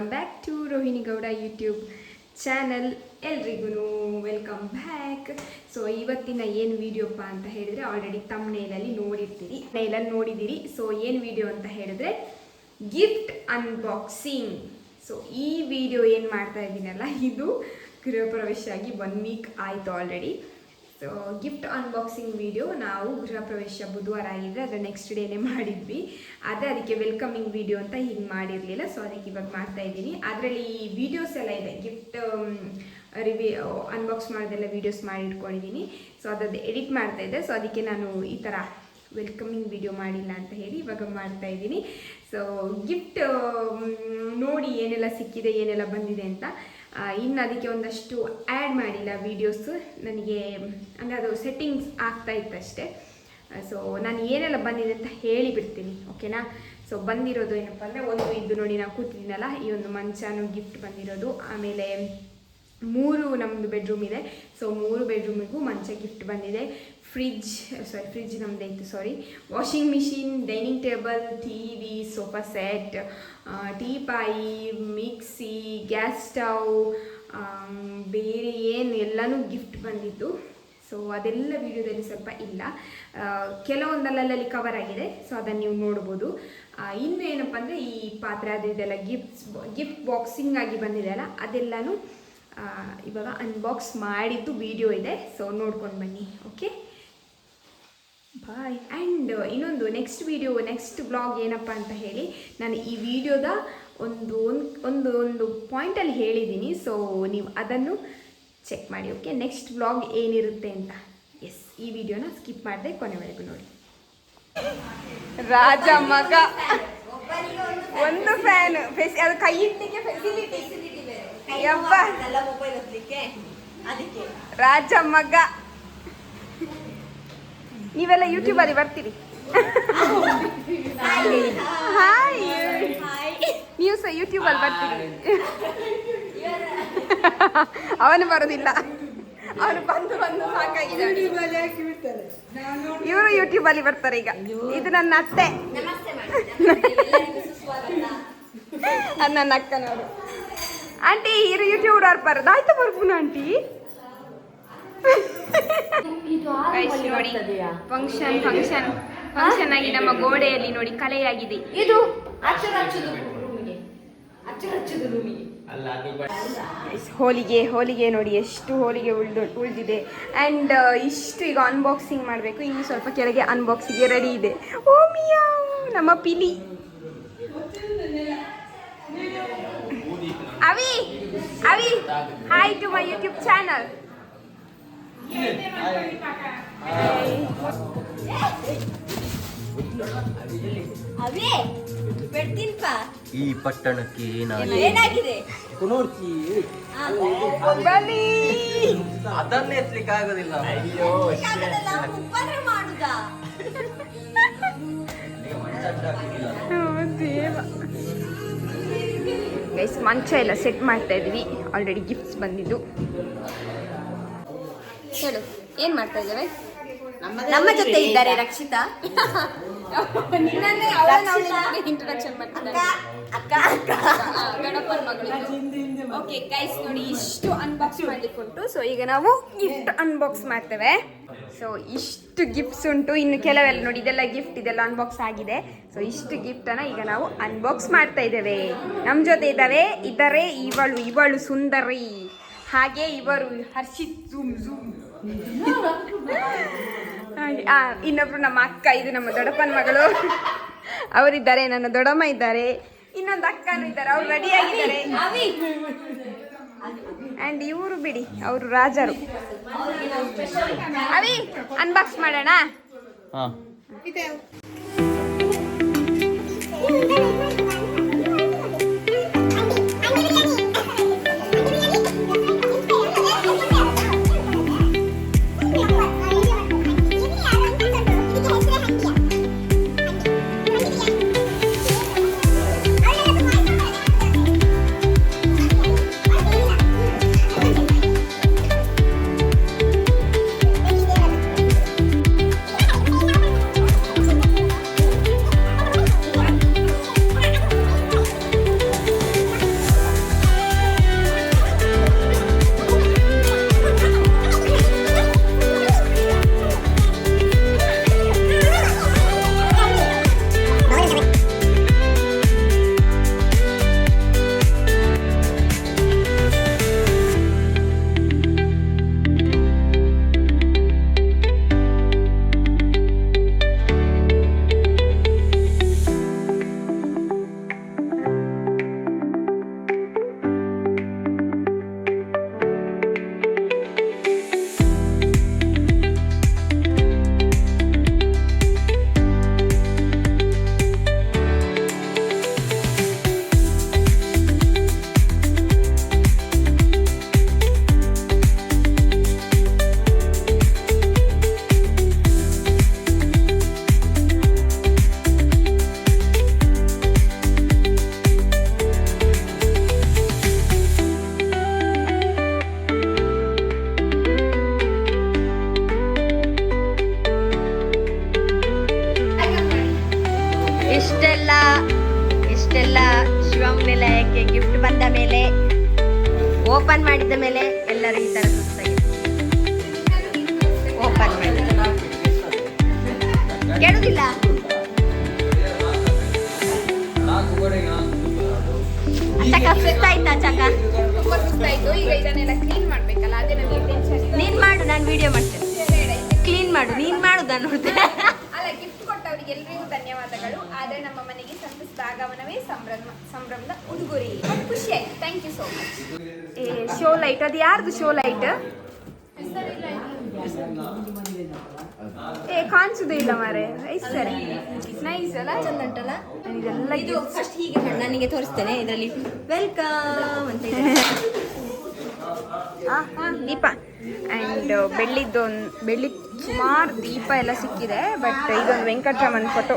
Welcome back to Rohini Gowda YouTube channel. ಎಲ್ರಿಗೂ welcome back. So ಇವತ್ತಿನ ಏನು ವಿಡಿಯೋಪ್ಪ ಅಂತ ಹೇಳಿದರೆ, ಆಲ್ರೆಡಿ ತಮ್ನೇಲಲ್ಲಿ ನೋಡಿದ್ದೀರಿ. ಸೊ ಏನು ವಿಡಿಯೋ ಅಂತ ಹೇಳಿದ್ರೆ ಗಿಫ್ಟ್ ಅನ್ಬಾಕ್ಸಿಂಗ್. ಸೊ ಈ ವಿಡಿಯೋ ಏನು ಮಾಡ್ತಾ ಇದ್ದೀನಲ್ಲ, ಇದು ಗೃಹ ಪ್ರವೇಶ ಆಗಿ 1 ವೀಕ್ ಆಯಿತು already. So gift unboxing video ನಾವು ಗೃಹ ಪ್ರವೇಶ ಬುಧವಾರ ಆಗಿದ್ರೆ ಅದರ ನೆಕ್ಸ್ಟ್ ಡೇನೇ ಮಾಡಿದ್ವಿ. ಆದರೆ ಅದಕ್ಕೆ ವೆಲ್ಕಮಿಂಗ್ ವಿಡಿಯೋ ಅಂತ ಹಿಂಗೆ ಮಾಡಿರಲಿಲ್ಲ. ಸೊ ಅದಕ್ಕೆ ಇವಾಗ ಮಾಡ್ತಾ ಇದ್ದೀನಿ. ಅದರಲ್ಲಿ ಈ ವಿಡಿಯೋಸ್ ಎಲ್ಲ ಇದೆ, ಗಿಫ್ಟ್ ಅನ್ಬಾಕ್ಸ್ ಮಾಡೋದೆಲ್ಲ ವೀಡಿಯೋಸ್ ಮಾಡಿ ಇಟ್ಕೊಂಡಿದ್ದೀನಿ. ಸೊ ಅದದ್ದು ಎಡಿಟ್ ಮಾಡ್ತಾ ಇದ್ದೆ. ಸೊ ಅದಕ್ಕೆ ನಾನು ಈ ಥರ ವೆಲ್ಕಮಿಂಗ್ ವಿಡಿಯೋ ಮಾಡಿಲ್ಲ ಅಂತ ಹೇಳಿ ಇವಾಗ ಮಾಡ್ತಾ ಇದ್ದೀನಿ. ಸೊ ಗಿಫ್ಟ್ ನೋಡಿ ಏನೆಲ್ಲ ಸಿಕ್ಕಿದೆ, ಏನೆಲ್ಲ ಬಂದಿದೆ ಅಂತ. ಇನ್ನು ಅದಕ್ಕೆ ಒಂದಷ್ಟು ಆ್ಯಡ್ ಮಾಡಿಲ್ಲ ವೀಡಿಯೋಸ್, ನನಗೆ ಅಂದರೆ ಅದು ಸೆಟ್ಟಿಂಗ್ಸ್ ಆಗ್ತಾ ಇತ್ತು ಅಷ್ಟೇ. ಸೊ ನಾನು ಏನೆಲ್ಲ ಬಂದಿದೆ ಅಂತ ಹೇಳಿಬಿಡ್ತೀನಿ, ಓಕೆನಾ. ಸೊ ಬಂದಿರೋದು ಏನಪ್ಪ ಅಂದರೆ, ಒಂದು ಇದು ನೋಡಿ ನಾವು ಕೂತಿದ್ದೀನಲ್ಲ, ಈ ಒಂದು ಮಂಚನೂ ಗಿಫ್ಟ್ ಬಂದಿರೋದು. ಆಮೇಲೆ 3 ನಮ್ಮದು ಬೆಡ್ರೂಮ್ ಇದೆ. ಸೊ 3 ಬೆಡ್ರೂಮಿಗೂ ಮಂಚ ಗಿಫ್ಟ್ ಬಂದಿದೆ. ಫ್ರಿಜ್ ನಮ್ಮದೇ ಇತ್ತು, washing machine, dining table, TV, sofa set, ಟೀಪಾಯಿ, ಮಿಕ್ಸಿ, ಗ್ಯಾಸ್ ಸ್ಟವ್, ಬೇರೆ ಏನು ಎಲ್ಲನೂ ಗಿಫ್ಟ್ ಬಂದಿದ್ದು. ಸೊ ಅದೆಲ್ಲ ವಿಡಿಯೋದಲ್ಲಿ ಸ್ವಲ್ಪ ಇಲ್ಲ, ಕೆಲವೊಂದಲ್ಲಲ್ಲಿ ಕವರ್ ಆಗಿದೆ. ಸೊ ಅದನ್ನು ನೀವು ನೋಡ್ಬೋದು. ಇನ್ನು ಏನಪ್ಪ ಅಂದರೆ, ಈ ಪಾತ್ರೆ ಅದು ಇದೆಲ್ಲ ಗಿಫ್ಟ್ ಬಾಕ್ಸಿಂಗ್ ಆಗಿ ಬಂದಿದೆ ಅಲ್ಲ, ಅದೆಲ್ಲನೂ ಇವಾಗ ಅನ್ಬಾಕ್ಸ್ ಮಾಡಿದ್ದು ವಿಡಿಯೋ ಇದೆ. ಸೊ ನೋಡ್ಕೊಂಡು ಬನ್ನಿ, ಓಕೆ, ಬಾಯ್. ಆ್ಯಂಡ್ ಇನ್ನೊಂದು ನೆಕ್ಸ್ಟ್ ವ್ಲಾಗ್ ಏನಪ್ಪ ಅಂತ ಹೇಳಿ, ನಾನು ಈ ವಿಡಿಯೋದ ಒಂದು ಪಾಯಿಂಟಲ್ಲಿ ಹೇಳಿದ್ದೀನಿ. ಸೊ ನೀವು ಅದನ್ನು ಚೆಕ್ ಮಾಡಿ, ಓಕೆ. ನೆಕ್ಸ್ಟ್ ವ್ಲಾಗ್ ಏನಿರುತ್ತೆ ಅಂತ. ಎಸ್, ಈ ವಿಡಿಯೋನ ಸ್ಕಿಪ್ ಮಾಡಿದೆ, ಕೊನೆವರೆಗೂ ನೋಡಿ. ರಾಜ ಮಗ ಒಂದು ಫ್ಯಾನ್, ಅದು ಕೈ ಇಟ್ಟಿಗೆ ಫೆಸಿಲಿಟಿ. ರಾಜ ಮಗ, ನೀವೆಲ್ಲ ಯೂಟ್ಯೂಬಲ್ಲಿ ಬರ್ತೀರಿ. ಹಾಯ್, ನೀವು ಸಹ ಯೂಟ್ಯೂಬಲ್ಲಿ ಬರ್ತೀರಿ. ಅವನು ಬರೋದಿಲ್ಲ, ಅವನು ಬಂದು ಸಾಕಾಗಿದೆ. ಇವರು ಯೂಟ್ಯೂಬಲ್ಲಿ ಬರ್ತಾರೆ ಈಗ. ಇದು ನನ್ನ ಅತ್ತೆ, ಅದು ನನ್ನ ಅಕ್ಕನವರು. ಆಂಟಿ ಇರು, ಯೂಟ್ಯೂಬ್ ಅವ್ರು ಬರೋದು ಆಯ್ತು, ಬರ್ಬೋದು ಆಂಟಿ. ನೋಡಿ, ಫಂಕ್ಷನ್ ಆಗಿ ನಮ್ಮ ಗೋಡೆಯಲ್ಲಿ ನೋಡಿ ಕಲೆಯಾಗಿದೆ. ಇದು ಹೋಲಿಗೆ ನೋಡಿ, ಎಷ್ಟು ಹೋಲಿಗೆ ಉಳಿದಿದೆ. ಆ್ಯಂಡ್ ಇಷ್ಟು ಈಗ ಅನ್ಬಾಕ್ಸಿಂಗ್ ಮಾಡಬೇಕು. ಇನ್ನು ಸ್ವಲ್ಪ ಕೆಳಗೆ ಅನ್ಬಾಕ್ಸಿಂಗ್ಗೆ ರೆಡಿ ಇದೆ. ಓ ಮಿಯಾ, ನಮ್ಮ ಪಿಲಿ. ಅವಿ hi to my YouTube channel. ಈ ಪಟ್ಟಣಕ್ಕೆ ಏನಾಗಿದೆ ಅದನ್ನೇ ಎತ್ತಲಿಕ್ಕೆ ಆಗೋದಿಲ್ಲ. ಗೈಸ್, ಮಂಚ ಎಲ್ಲ ಸೆಟ್ ಮಾಡ್ತಾ ಇದ್ವಿ. ಆಲ್ರೆಡಿ ಗಿಫ್ಟ್ಸ್ ಬಂದಿದ್ದು. ಹೇಳು, ಏನು ಮಾಡ್ತಾ ಇದ್ದೇವೆ? ನಮ್ಮ ಜೊತೆ ಇದ್ದಾರೆ ರಕ್ಷಿತಾ. ಇಂಟ್ರೊಡಕ್ಷನ್ ಮಾಡ್ತಾರೆ, ಗಣಪನ ಮಗಳು. ಓಕೆ ಗೈಸ್, ನೋಡಿ ಇಷ್ಟು ಅನ್ಬಾಕ್ಸ್ ಮಾಡ್ಲಿಕ್ಕೆ ಉಂಟು. ಸೊ ಈಗ ನಾವು ಗಿಫ್ಟ್ ಅನ್ಬಾಕ್ಸ್ ಮಾಡ್ತೇವೆ. ಸೊ ಇಷ್ಟು ಗಿಫ್ಟ್ಸ್ ಉಂಟು. ಇನ್ನು ಕೆಲವೆಲ್ಲ ನೋಡಿ, ಇದೆಲ್ಲ ಗಿಫ್ಟ್, ಇದೆಲ್ಲ ಅನ್ಬಾಕ್ಸ್ ಆಗಿದೆ. ಸೊ ಇಷ್ಟು ಗಿಫ್ಟನ್ನು ಈಗ ನಾವು ಅನ್ಬಾಕ್ಸ್ ಮಾಡ್ತಾ ಇದ್ದೇವೆ. ನಮ್ಮ ಜೊತೆ ಇದ್ದಾರೆ ಇವಳು ಸುಂದರಿ, ಹಾಗೆ ಇವರು ಹರ್ಷಿತ್ ಇನ್ನೊಬ್ರು ನಮ್ಮ ಅಕ್ಕ, ಇದು ನಮ್ಮ ದೊಡ್ಡಪ್ಪನ ಮಗಳು, ಅವರಿದ್ದಾರೆ. ನನ್ನ ದೊಡ್ಡಮ್ಮ ಇದ್ದಾರೆ, ಇನ್ನೊಂದು ಅಕ್ಕನೂ ಇದ್ದಾರೆ, ಅವ್ರು ರೆಡಿ ಆಗಿದ್ದಾರೆ. ಆ್ಯಂಡ್ ಇವರು ಬಿಡಿ, ಅವರು ರಾಜರು. ಅವಿ, ಅನ್ಬಾಕ್ಸ್ ಮಾಡೋಣ. ಆಮೇಲೆ ಗಿಫ್ಟ್ ಬಂದ ಮೇಲೆ ಓಪನ್ ಮಾಡಿದ ಮೇಲೆ ಎಲ್ಲರೂ ಈ ತರ ಸುಸ್ತಾಗಿದೆ. ಓಪನ್ ಮಾಡಿ ಕೇಳುದಿಲ್ಲ. ಚಕ ಸುಸ್ತಾಯ್ತಾ? ಚಕ ತುಂಬಾ ಸುಸ್ತಾಯ್ತು. ಈಗ ಇದನ್ನೆಲ್ಲ ಕ್ಲೀನ್ ಮಾಡ್ಬೇಕಲ್ಲ, ಅದೇ ನನಗೆ ಟೆನ್ಷನ್. ನೀನ್ ಮಾಡು, ನಾನು ವಿಡಿಯೋ ಮಾಡ್ತೇನೆ. ಕ್ಲೀನ್ ಮಾಡು, ನೀನ್ ಮಾಡು, ನಾನು ನೋಡ್ತೇನೆ. ಅಲ್ಲ, ಗಿಫ್ಟ್ ಕೊಟ್ಟವರಿಗೆ ಎಲ್ರಿಗೂ ಧನ್ಯವಾದಗಳು. ಆದ್ರೆ ನಮ್ಮ ಮನೆಗೆ ಸಂತಸದ ಆಗಮನವೇ ಸಂಭ್ರಮದ ಉಡುಗೊರೆ. ಖುಷಿ ಆಯ್ತು. Thank you so much. Show light, ಅದು ಯಾರ್ದು ಶೋ ಲೈಟ್? ಕಾಣಿಸುದೇ ಇಲ್ಲ ಮಾರೆ. ಸರಿ, ನೈಸ್ ಅಲ್ಲ, ಚಂದ ಉಂಟಲ್ಲ. ಇದೆಲ್ಲ ಇದು ಫಸ್ಟ್ ಹೀಗೆ ಮಾಡು, ನನಗೆ ತೋರಿಸ್ತೇನೆ. ಇದರಲ್ಲಿ ವೆಲ್ಕಮ್ ಅಂತ ಇದೆ. ದೀಪ ಆ್ಯಂಡ್ ಬೆಳ್ಳಿ ಸುಮಾರು ದೀಪ ಎಲ್ಲ ಸಿಕ್ಕಿದೆ. ಬಟ್ ಇದೊಂದು ವೆಂಕಟರಾಮನ್ ಫೋಟೋ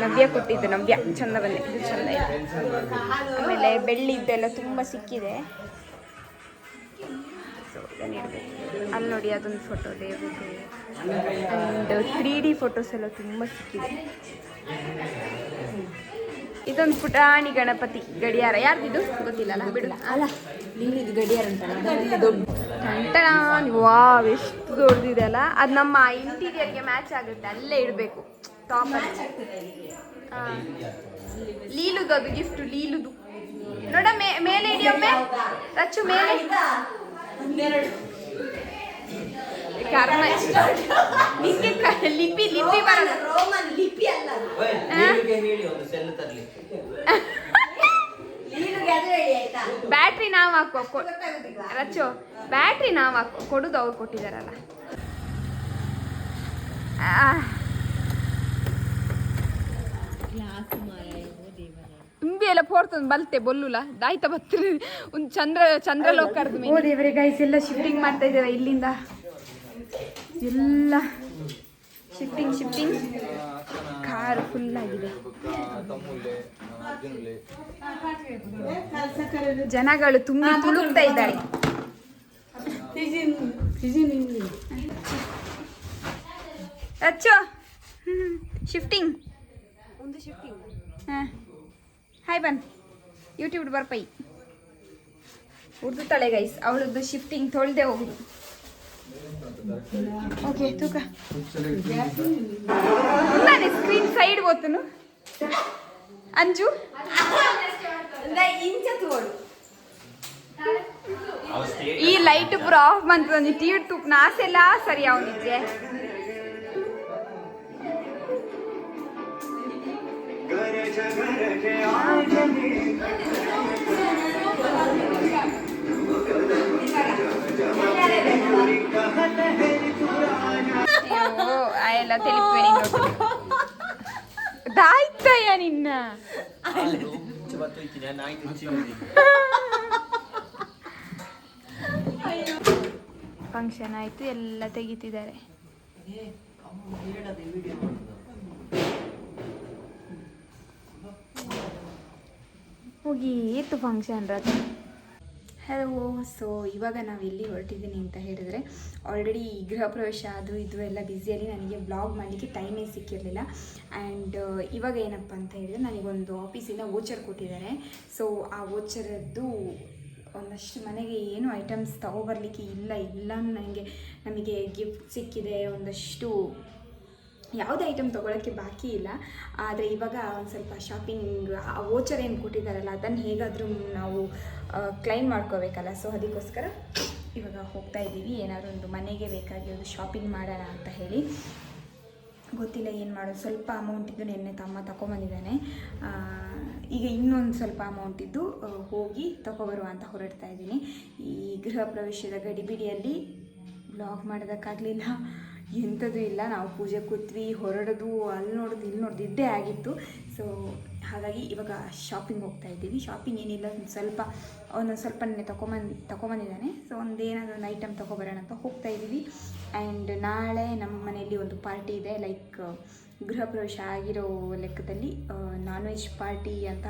ನವ್ಯ ಕೊಟ್ಟಿದ್ದು. ನವ್ಯ ಚಂದ ಬಂದಿದೆ, ಇದು ಚಂದ ಇದೆ. ಆಮೇಲೆ ಬೆಳ್ಳಿದ್ದೆಲ್ಲ ತುಂಬ ಸಿಕ್ಕಿದೆ. ಸೊ ಇದನ್ನು ಇಡಬೇಕು. ಅಲ್ಲಿ ನೋಡಿ, ಅದೊಂದು ಫೋಟೋ ದೇವ್ರದ್ದು. ಆ್ಯಂಡ್ 3D ಫೋಟೋಸ್ ಎಲ್ಲ ತುಂಬ ಸಿಕ್ಕಿದೆ. ಇದೊಂದು ಪುಟಾಣಿ ಗಣಪತಿ ಗಡಿಯಾರ. ಯಾರ್ದಿದು ಗೊತ್ತಿಲ್ಲಲ್ಲ, ಬಿಡು. ಅಲ್ಲ, ನೀನಿದು ಗಡಿಯಾರ ಉಂಟಲ್ಲ, ದೊಡ್ಡ ವಾವ್, ಎಷ್ಟು ದೊಡ್ಡದಿದೆ ಅಲ್ಲ. ಅದು ನಮ್ಮ ಇಂಟೀರಿಯರ್ಗೆ ಮ್ಯಾಚ್ ಆಗುತ್ತೆ, ಅಲ್ಲೇ ಇಡಬೇಕು ಟಾಪ್. ಲೀಲುದು ಅದು ಗಿಫ್ಟ್. ಲೀಲುದು ನೋಡ, ಮೇಲೆ ಇಡಿಯೊಮ್ಮೆ ರಚ್ಚು, ಮೇಲೆ ಕರ್ಮ. ನಿಂಗೆ ಲಿಪಿ ಬರಲ್ಲ. ರೋಮನ್ ಲಿಪಿ ಅಲ್ಲ, ಬ್ಯಾಟ್ರಿ ನಾವು ಹಾಕೋ ರಚ್ಚು. ಬ್ಯಾಟ್ರಿ ನಾವು ಹಾಕೋ, ಕೊಡುದು ಅವ್ರು ಕೊಟ್ಟಿದಾರಲ್ಲ. ತುಂಬಿ ಎಲ್ಲ ಪೋರ್ತಂದು ಬಲ್ತೆ ಬೊಲ್ಲುಲ ದಾಯ್ತ ಬತ್ತರಿ ಒಂದು ಚಂದ್ರಲೋಕರ್ದು. ಓ ದೇವರೇ ಗೈಸ್, ಎಲ್ಲ ಶಿಫ್ಟಿಂಗ್ ಮಾಡ್ತಾ ಇದ್ದೇವೆ ಇಲ್ಲಿಂದ. ಎಲ್ಲ ಶಿಫ್ಟಿಂಗ್ ಕಾರ್ ಫುಲ್ ಆಗಿದೆ. ಜನಗಳು ತುಂಬಿ ತುಳುಕ್ತಾ ಇದ್ದಾರೆ. ಅಚ್ಚೋ ಶಿಫ್ಟಿಂಗ್ ಹಾಂ. ಹಾಯ್ ಬನ್ ಯೂಟ್ಯೂಬ್ ಬರ್ಪೈ ಉಡ್ದು ತಳೆ ಗೈಸ್. ಅವಳದ್ದು ಶಿಫ್ಟಿಂಗ್ ತೊಳ್ದೆ ಹೋಗುದು. ಓಕೆ ತೂಕ ನಾನೇ ಸ್ಕ್ರೀನ್ ಸೈಡ್ ಹೋತನು ಅಂಜು ಈ ಲೈಟ್ ಪೂರ ಆಫ್ ಬಂತು. ಟಿ ವಿ ತೂಕ್ ನಾಸೆಲ್ಲ ಸರಿ ಅವನಿಗೆ. ಆಯಲ್ಲ ತೆಲಿಪೇಣಿ ದಾಯ್ತಯ್ಯ ನಿನ್ನ. ಫಂಕ್ಷನ್ ಆಯ್ತು, ಎಲ್ಲ ತೆಗಿತಿದ್ದಾರೆ. ಹೋಗಿತ್ತು ಫಂಕ್ಷನ್ ರಾತ್ರಿ. ಹಲೋ, ಸೊ ಇವಾಗ ನಾವು ಎಲ್ಲಿ ಹೊರಟಿದ್ದೀನಿ ಅಂತ ಹೇಳಿದ್ರೆ, ಆಲ್ರೆಡಿ ಗೃಹ ಪ್ರವೇಶ ಅದು ಇದು ಎಲ್ಲ ಬ್ಯುಸಿಯಲ್ಲಿ ನನಗೆ ವ್ಲಾಗ್ ಮಾಡಲಿಕ್ಕೆ ಟೈಮೇ ಸಿಕ್ಕಿರಲಿಲ್ಲ. ಆ್ಯಂಡ್ ಇವಾಗ ಏನಪ್ಪ ಅಂತ ಹೇಳಿದ್ರೆ, ನನಗೊಂದು ಆಫೀಸಿಂದ ವೋಚರ್ ಕೊಟ್ಟಿದ್ದಾರೆ. ಸೊ ಆ ವೋಚರದ್ದು ಒಂದಷ್ಟು ಮನೆಗೆ ಏನು ಐಟಮ್ಸ್ ತೊಗೊಬರ್ಲಿಕ್ಕೆ ಇಲ್ಲ ನಮಗೆ ಗಿಫ್ಟ್ ಸಿಕ್ಕಿದೆ. ಒಂದಷ್ಟು ಯಾವುದೇ ಐಟಮ್ ತೊಗೊಳಕ್ಕೆ ಬಾಕಿ ಇಲ್ಲ. ಆದರೆ ಇವಾಗ ಒಂದು ಸ್ವಲ್ಪ ಶಾಪಿಂಗ್, ಆ ವೋಚರ್ ಏನು ಕೊಟ್ಟಿದ್ದಾರಲ್ಲ ಅದನ್ನು ಹೇಗಾದರೂ ನಾವು ಕ್ಲೈಮ್ ಮಾಡ್ಕೋಬೇಕಲ್ಲ. ಸೊ ಅದಕ್ಕೋಸ್ಕರ ಇವಾಗ ಹೋಗ್ತಾ ಇದ್ದೀವಿ. ಏನಾದರೂ ಒಂದು ಮನೆಗೆ ಬೇಕಾಗಿ ಒಂದು ಶಾಪಿಂಗ್ ಮಾಡೋಣ ಅಂತ ಹೇಳಿ. ಗೊತ್ತಿಲ್ಲ ಏನು ಮಾಡೋದು. ಸ್ವಲ್ಪ ಅಮೌಂಟ್ ಇದ್ದು ನಿನ್ನೆ ತಮ್ಮ ತಗೊಂಬಂದಿದ್ದಾನೆ. ಈಗ ಇನ್ನೊಂದು ಸ್ವಲ್ಪ ಅಮೌಂಟ್ ಇದ್ದು ಹೋಗಿ ತಗೊಬರುವ ಅಂತ ಹೊರಡ್ತಾ ಇದ್ದೀನಿ. ಈ ಗೃಹ ಪ್ರವೇಶದ ಗಡಿಬಿಡಿಯಲ್ಲಿ ವ್ಲಾಗ್ ಮಾಡೋದಕ್ಕಾಗಲಿಲ್ಲ, ಎಂಥದ್ದು ಇಲ್ಲ. ನಾವು ಪೂಜೆ ಕೂತ್ವಿ, ಹೊರಡೋದು, ಅಲ್ಲಿ ನೋಡೋದು ಇಲ್ಲಿ ನೋಡೋದು ಇದ್ದೇ ಆಗಿತ್ತು. ಸೊ ಹಾಗಾಗಿ ಇವಾಗ ಶಾಪಿಂಗ್ ಹೋಗ್ತಾ ಇದ್ದೀವಿ. ಶಾಪಿಂಗ್ ಏನಿಲ್ಲ, ಒಂದೊಂದು ಸ್ವಲ್ಪ ತಗೊಂಬಂದಿದ್ದಾನೆ. ಸೊ ಏನಾದರೂ ಒಂದು ಐಟಮ್ ತೊಗೊಬರೋಣ ಅಂತ ಹೋಗ್ತಾ ಇದ್ದೀವಿ. ಆ್ಯಂಡ್ ನಾಳೆ ನಮ್ಮ ಮನೆಯಲ್ಲಿ ಒಂದು ಪಾರ್ಟಿ ಇದೆ. ಲೈಕ್ ಗೃಹ ಪ್ರವೇಶ ಆಗಿರೋ ಲೆಕ್ಕದಲ್ಲಿ ನಾನ್ ವೆಜ್ ಪಾರ್ಟಿ ಅಂತ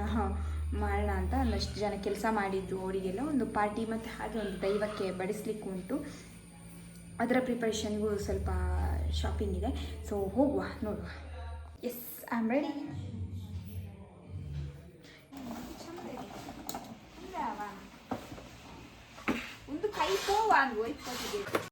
ಮಾಡೋಣ ಅಂತ ಒಂದಷ್ಟು ಜನ ಕೆಲಸ ಮಾಡಿದ್ದು, ಅವರಿಗೆಲ್ಲ ಒಂದು ಪಾರ್ಟಿ ಮತ್ತು ಹಾಗೆ ಒಂದು ದೈವಕ್ಕೆ ಬಡಿಸ್ಲಿಕ್ಕೆ ಉಂಟು. ಅದರ ಪ್ರಿಪರೇಷನ್ಗೂ ಸ್ವಲ್ಪ ಶಾಪಿಂಗ್ ಇದೆ. ಸೊ ಹೋಗುವ, ನೋಡುವ. S, I am ready. 1 4 1 8 48